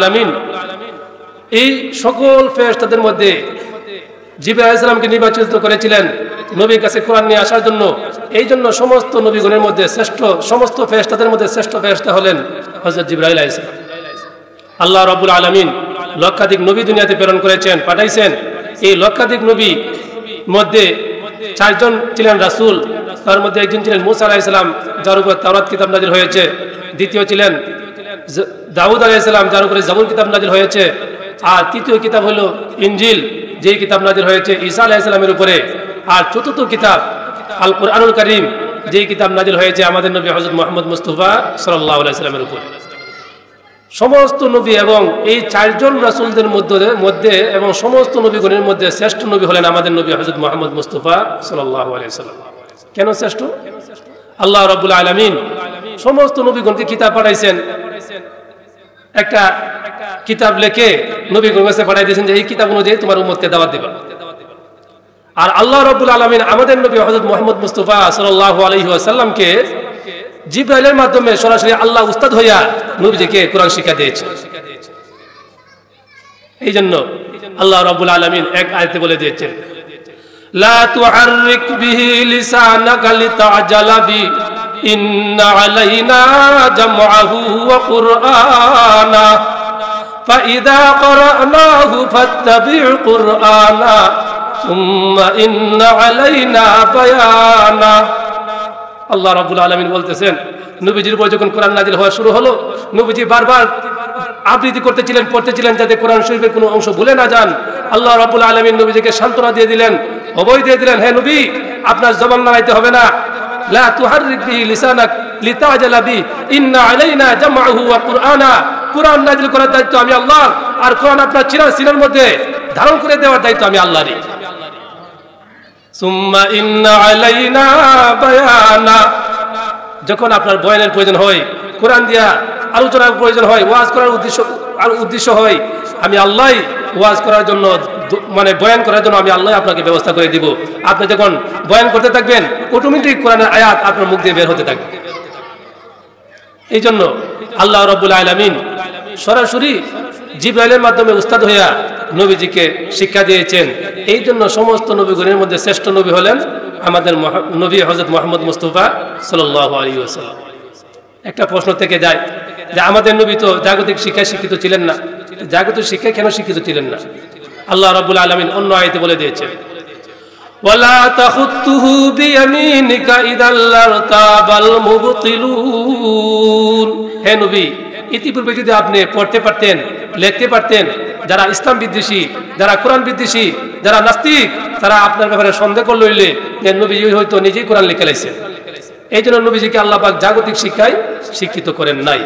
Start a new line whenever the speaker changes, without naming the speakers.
আলামিন এই সকল ফেরেশতাদের মধ্যে জিবরাইল আলাইহিস সালামকে নির্বাচিত করেছিলেন নবীর কাছে কোরআন নিয়ে আসার জন্য। এই জন্য সমস্ত নবীগণের মধ্যে শ্রেষ্ঠ, সমস্ত ফেরেশতাদের মধ্যে শ্রেষ্ঠ ফেরেশতা হলেন হযরত জিবরাইল আলাইহিস সালাম। আল্লাহ রাব্বুল আলামিন লক্ষাধিক নবী দুনিয়াতে প্রেরণ করেছেন, পাঠাইছেন। এই লক্ষাধিক নবী মধ্যে 4 জন ছিলেন রাসূল, তার মধ্যে একজন ছিলেন মূসা আলাইহিস সালাম, যার উপর তাওরাত কিতাব নাযিল হয়েছে। দ্বিতীয় ছিলেন দাউদ আলাইহিস সালাম, যার উপরে জাবুর কিতাব নাযিল হয়েছে। আর তৃতীয় কিতাব হলো ইনজিল, যেই কিতাব নাযিল হয়েছে ঈসা আলাইহিস সালামের উপরে। আর চতুর্থ কিতাব আল কুরআনুল কারীম, যেই কিতাব নাযিল হয়েছে আমাদের নবী হযরত মুহাম্মদ মুস্তাফা সাল্লাল্লাহু আলাইহি সাল্লামের উপরে। সমস্ত নবী এবং এই 4 জন রাসূলদের মধ্যে এবং সমস্ত নবীগণের মধ্যে শ্রেষ্ঠ নবী হলেন আমাদের নবী হযরত মুহাম্মদ মুস্তাফা সাল্লাল্লাহু আলাইহি সাল্লাম। কেন শ্রেষ্ঠ? আল্লাহ রাব্বুল আলামিন সমস্ত নবীগণকে কিতাব পাঠাইছেন, একটা কিতাব লিখে নবীগণের কাছে পাঠাই দিয়েছেন যে এই কিতাব অনুযায়ী তোমার উম্মতকে দাওয়াত দিবা। আর আল্লাহ রাব্বুল আলামিন আমাদের নবী হযরত মুহাম্মদ মুস্তাফা সাল্লাল্লাহু আলাইহি ওয়াসাল্লামকে জিবরাইলের মাধ্যমে সরাসরি আল্লাহ উস্তাদ হইয়া নবীজিকে কোরআন শিক্ষা দিয়েছেন। এই জন্য আল্লাহ রাব্বুল আলামিন এক আয়াতে বলে দিয়েছেন, লা তুহাররিক বিহি লিসানাকা লিতাজালা বি ইন্না আলাইনা জামআহু ওয়া কুরআনা ফাইদা ক্বরানাহু ফাত্তাবি' কুরআনা সুম্মা ইন্না আলাইনা বায়ানা। আল্লাহ রাব্বুল আলামিন বলতেছেন, নবীজির উপর যখন কোরআন নাযিল হওয়া শুরু হলো, নবীজি বারবার আবৃত্তি করতেছিলেন, পড়তেছিলেন যাতে কোরআন শরীফের কোনো অংশ ভুলে না যান। আল্লাহ রাব্বুল আলামিন নবীজিকে সান্ত্বনা দিয়ে দিলেন, অভয় দিয়ে দিলেন, হে নবী আপনার জবান নাড়াইতে হবে না। লা তুহাররিক বিহি লিসানাক লিতাজালা বি ইন্না আলাইনা জামআহু ওয়া কুরআনা। কোরআন নাযিল করার দায়িত্ব আমি আল্লাহর, আর কোরআন আপনার সিনার মধ্যে ধারণ করে দেওয়ার দায়িত্ব আমি আল্লাহরই। সুম্মা ইন্না আলাইনা বায়ানা। যখন আপনার বয়ানের প্রয়োজন হয়, কোরআন দিয়া আলোচনার প্রয়োজন হয়, ওয়াজ করার উদ্দেশ্য হয়, আমি আল্লাহই ওয়াজ করার জন্য মানে বয়ান করার জন্য আমি আল্লাহ আপনাকে ব্যবস্থা করে দিব। আপনি যখন বয়ান করতে থাকবেন অটোমেটিক কোরআনের আয়াত আপনার মুখ দিয়ে বের হতে থাকবে। এই জন্য আল্লাহ রাব্বুল আলামিন সরাসরি জিবরাইলের মাধ্যমে উস্তাদ হইয়া নবীজিকে শিক্ষা দিয়েছেন। এই জন্য সমস্ত নবীগণের মধ্যে শ্রেষ্ঠ নবী হলেন আমাদের নবী হযরত মুহাম্মদ মুস্তাফা সাল্লাল্লাহু আলাইহি ওয়াসাল্লাম। একটা প্রশ্ন থেকে যায় যে আমাদের নবী তো জাগতিক শিক্ষায় শিক্ষিত ছিলেন না, জাগতিক শিক্ষায় কেন শিক্ষিত ছিলেন না? আল্লাহ রাব্বুল আলামিন অন্য আয়াতে বলে দিয়েছেন, ওয়ালা তাখুতুহু বিয়ামিনিকা ইদাল লারতাবাল মুবতিলুন। হে নবী, ইতিপূর্বে যদি আপনি পড়তে পারতেন, লিখতে পারতেন, যারা ইসলাম বিদ্বেষী, যারা কোরআন বিদ্বেষী, যারা নাস্তিক, তারা আপনার ব্যাপারে সন্দেহ করল হইলে যে নবী হয়তো নিজেই কোরআন লিখে লাইছেন। এই জন্য নবীজিকে আল্লাহ পাক জাগতিক শিক্ষায় শিক্ষিত করেন নাই।